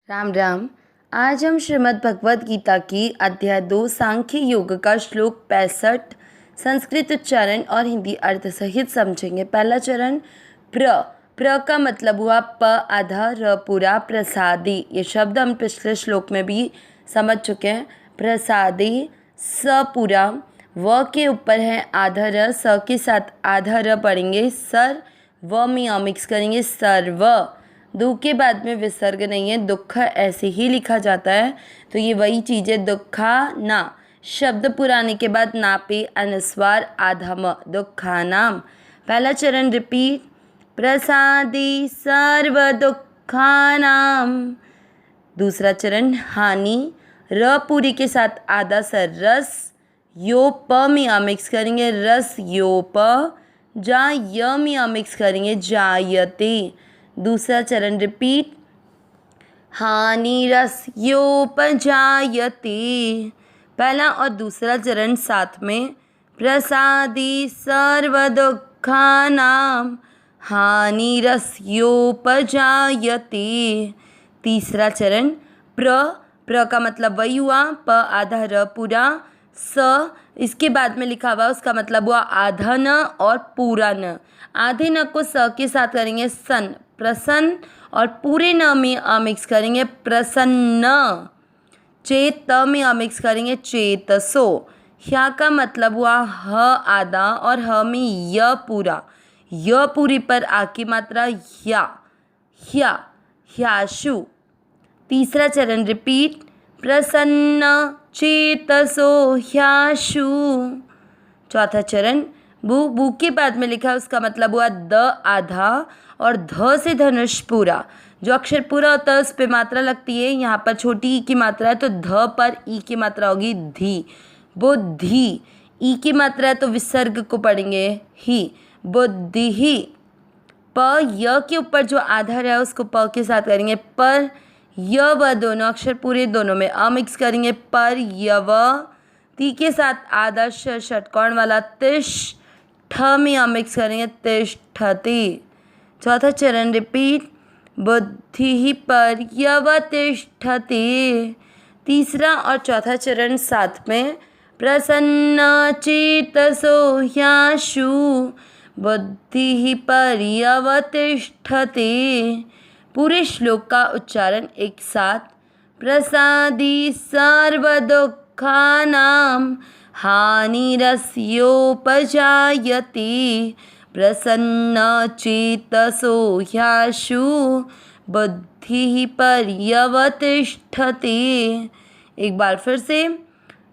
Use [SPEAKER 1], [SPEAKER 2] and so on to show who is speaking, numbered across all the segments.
[SPEAKER 1] राम राम। आज हम श्रीमद् भगवद गीता की अध्याय 2 सांख्य योग का श्लोक 65 संस्कृत उच्चारण और हिंदी अर्थ सहित समझेंगे। पहला चरण प्र का मतलब हुआ प आधा र पूरा प्रसादी। ये शब्द हम पिछले श्लोक में भी समझ चुके हैं। प्रसादी स पूरा, व के ऊपर है आधा र, स के साथ आधा र पढ़ेंगे, सर व में मिक्स करेंगे सर्व। दु के बाद में विसर्ग नहीं है, दुख ऐसे ही लिखा जाता है, तो ये वही चीज़ है दुखा ना। शब्द पुराने के बाद ना पे अनुस्वार आधम, दुखानाम। पहला चरण रिपीट, प्रसादी सर्व दुखानाम। दूसरा चरण हानि, र पूरी के साथ आधा सर रस, यो प में मिक्स करेंगे रस यो प, जा य में मिक्स करेंगे जायते। दूसरा चरण रिपीट, हानि रस योपजायते। पहला और दूसरा चरण साथ में, प्रसादी सर्व दुखानाम हानि रस योपजायते। तीसरा चरण प्र का मतलब वही हुआ, प आधा र पूरा, स इसके बाद में लिखा हुआ उसका मतलब हुआ आधा न और पूरा न। आधे न को स के साथ करेंगे सन, प्रसन्न, और पूरे न में मिक्स करेंगे प्रसन्न। चेत में मिक्स करेंगे चेतसो। ह्या का मतलब हुआ ह आधा और ह में य पूरा, य पूरी पर आ की मात्रा ह्या, ह्या ह्याशु। तीसरा चरण रिपीट, प्रसन्न चेतसो ह्याशु। चौथा चरण बू के बाद में लिखा है उसका मतलब हुआ द आधा और ध से धनुष पूरा। जो अक्षर पूरा होता है उस पर मात्रा लगती है, यहाँ पर छोटी ई की मात्रा है तो ध पर ई की मात्रा होगी धी, बुद्धि। ई की मात्रा है तो विसर्ग को पढ़ेंगे ही, बुद्धि ही। प य के ऊपर जो आधार है उसको प के साथ करेंगे पर, य व दोनों अक्षर पूरे दोनों में मिक्स करेंगे पर यव। ती के साथ आधा षटकोण वाला तिश, ठ में मिक्स करेंगे तिष्ठति। चौथा चरण रिपीट, बुद्धि ही पर यवतिष्ठति। तीसरा और चौथा चरण साथ में, प्रसन्न चेतसो ह्याशु बुद्धि ही पर यवतिष्ठति। पूरे श्लोक का उच्चारण एक साथ, प्रसादी सर्व दुखानाम हानिरस्योपजायते प्रसन्न चेतसो ह्याशु बुद्धि पर्यवतिष्ठते। एक बार फिर से,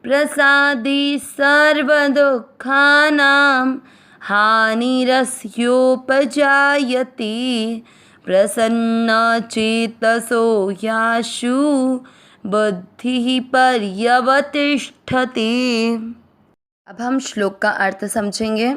[SPEAKER 1] प्रसादी सर्व दुखानाम हानिरस्योपजायते प्रसन्न चेतसो ह्याशु बुद्धि पर्यवतिष्ठते। अब हम श्लोक का अर्थ समझेंगे।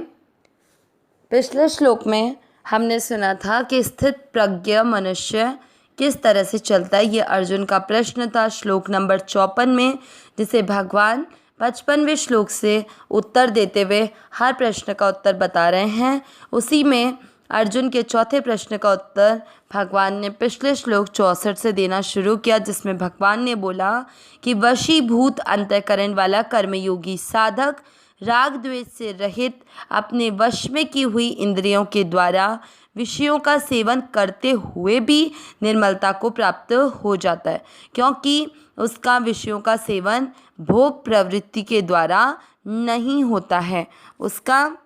[SPEAKER 1] पिछले श्लोक में हमने सुना था कि स्थित प्रज्ञ मनुष्य किस तरह से चलता है, ये अर्जुन का प्रश्न था श्लोक नंबर 54 में, जिसे भगवान 55वें श्लोक से उत्तर देते हुए हर प्रश्न का उत्तर बता रहे हैं। उसी में अर्जुन के चौथे प्रश्न का उत्तर भगवान ने पिछले श्लोक 64 से देना शुरू किया, जिसमें भगवान ने बोला कि वशीभूत अंतःकरण वाला कर्मयोगी साधक राग द्वेष से रहित अपने वश में की हुई इंद्रियों के द्वारा विषयों का सेवन करते हुए भी निर्मलता को प्राप्त हो जाता है, क्योंकि उसका विषयों का सेवन भोग प्रवृत्ति के द्वारा नहीं होता है। उसका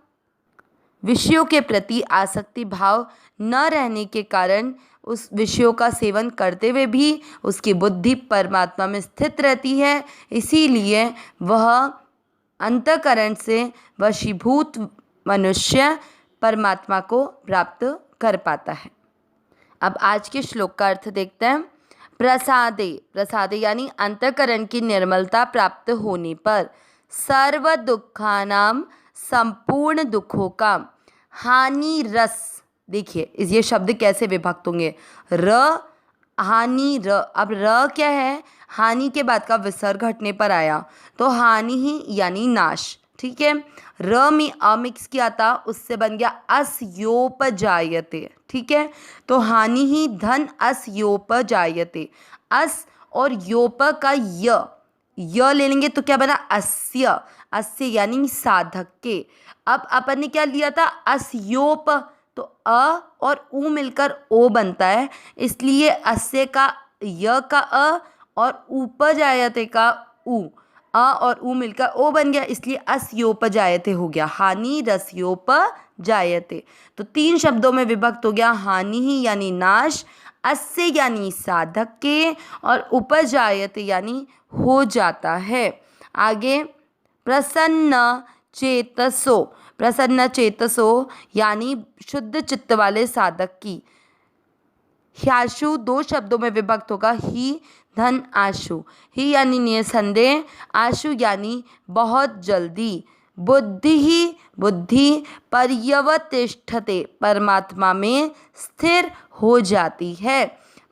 [SPEAKER 1] विषयों के प्रति आसक्ति भाव न रहने के कारण उस विषयों का सेवन करते हुए भी उसकी बुद्धि परमात्मा में स्थित रहती है। इसीलिए वह अंतःकरण से वशीभूत मनुष्य परमात्मा को प्राप्त कर पाता है। अब आज के श्लोक का अर्थ देखते हैं। प्रसादे यानी अंतःकरण की निर्मलता प्राप्त होने पर, सर्व दुखानाम संपूर्ण दुखों का, हानि रस, देखिए ये शब्द कैसे विभक्त होंगे, र हानि र। अब र क्या है, हानि के बाद का विसर्ग हटने पर आया तो हानि ही यानी नाश, ठीक है। र में अ मिक्स किया था, उससे बन गया अस्योपजायते। ठीक है, तो हानि ही धन अस्योपजायते। अस और योप का य ले लेंगे तो क्या बना अस्य। अस्य यानी साधक के। अब अपन ने क्या लिया था अस्योप, तो अ और उ मिलकर ओ बनता है, इसलिए अस्य का य का अ और उपजायते का उ, अ और उ मिलकर ओ बन गया, इसलिए अस्योपजायते हो गया। हानि रस्योपजायते, तो 3 शब्दों में विभक्त हो गया। हानि ही यानी नाश, अस्य यानी साधक के, और उपजायते यानी हो जाता है। आगे प्रसन्न चेतसो। प्रसन्न चेतसो यानी शुद्ध चित्त वाले साधक की। ह्याशु 2 शब्दों में विभक्त होगा, ही धन आशु। ही यानी निसंदेह, आशु यानी बहुत जल्दी। बुद्धि ही बुद्धि पर्यवतिष्ठते, परमात्मा में स्थिर हो जाती है।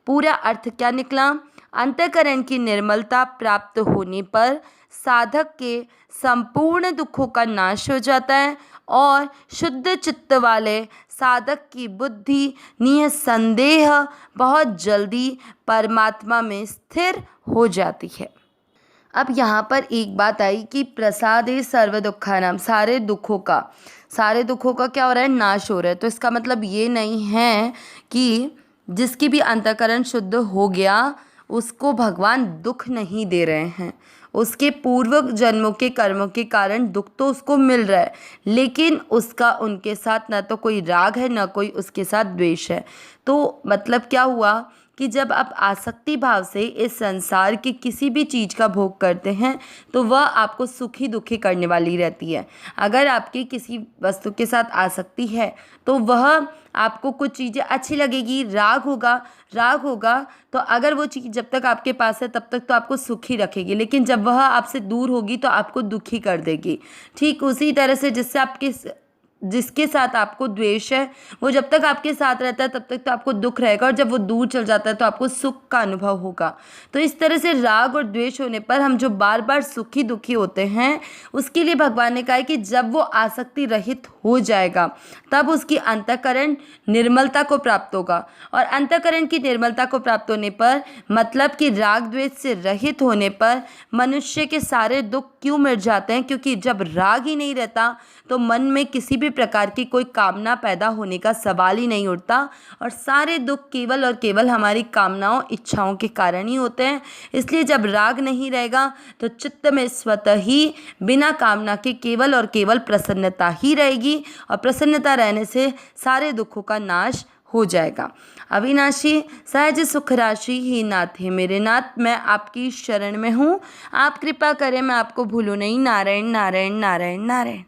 [SPEAKER 1] पूरा अर्थ क्या निकला? अंतःकरण की निर्मलता प्राप्त होने पर साधक के संपूर्ण दुखों का नाश हो जाता है और शुद्ध चित्त वाले साधक की बुद्धि निसंदेह बहुत जल्दी परमात्मा में स्थिर हो जाती है। अब यहाँ पर एक बात आई कि प्रसादे सर्व दुखानाम, सारे दुखों का क्या हो रहा है? नाश हो रहा है। तो इसका मतलब ये नहीं है कि जिसकी भी अंतःकरण शुद्ध हो गया उसको भगवान दुख नहीं दे रहे हैं। उसके पूर्व जन्मों के कर्मों के कारण दुख तो उसको मिल रहा है, लेकिन उसका उनके साथ ना तो कोई राग है ना कोई उसके साथ द्वेष है। तो मतलब क्या हुआ कि जब आप आसक्ति भाव से इस संसार की किसी भी चीज़ का भोग करते हैं तो वह आपको सुखी दुखी करने वाली रहती है। अगर आपकी किसी वस्तु के साथ आसक्ति है तो वह आपको कुछ चीज़ें अच्छी लगेगी, राग होगा तो अगर वो चीज़ जब तक आपके पास है तब तक तो आपको सुखी रखेगी, लेकिन जब वह आपसे दूर होगी तो आपको दुखी कर देगी। ठीक उसी तरह से जिसके साथ आपको द्वेष है वो जब तक आपके साथ रहता है तब तक तो आपको दुख रहेगा, और जब वो दूर चल जाता है तो आपको सुख का अनुभव होगा। तो इस तरह से राग और द्वेष होने पर हम जो बार बार सुखी दुखी होते हैं, उसके लिए भगवान ने कहा है कि जब वो आसक्ति रहित हो जाएगा तब उसकी अंतःकरण निर्मलता को प्राप्त होगा। और अंतःकरण की निर्मलता को प्राप्त होने पर मतलब कि राग द्वेष से रहित होने पर मनुष्य के सारे दुख क्यों मिट जाते हैं? क्योंकि जब राग ही नहीं रहता तो मन में किसी भी प्रकार की कोई कामना पैदा होने का सवाल ही नहीं उठता, और सारे दुख केवल और केवल हमारी कामनाओं इच्छाओं के कारण ही होते हैं। इसलिए जब राग नहीं रहेगा तो चित्त में स्वतः ही बिना कामना के केवल और केवल प्रसन्नता ही रहेगी, और प्रसन्नता रहने से सारे दुखों का नाश हो जाएगा। अविनाशी सहज सुख राशि ही नाथ है मेरे नाथ, मैं आपकी शरण में हूँ, आप कृपा करें मैं आपको भूलूं नहीं। नारायण नारायण नारायण नारायण।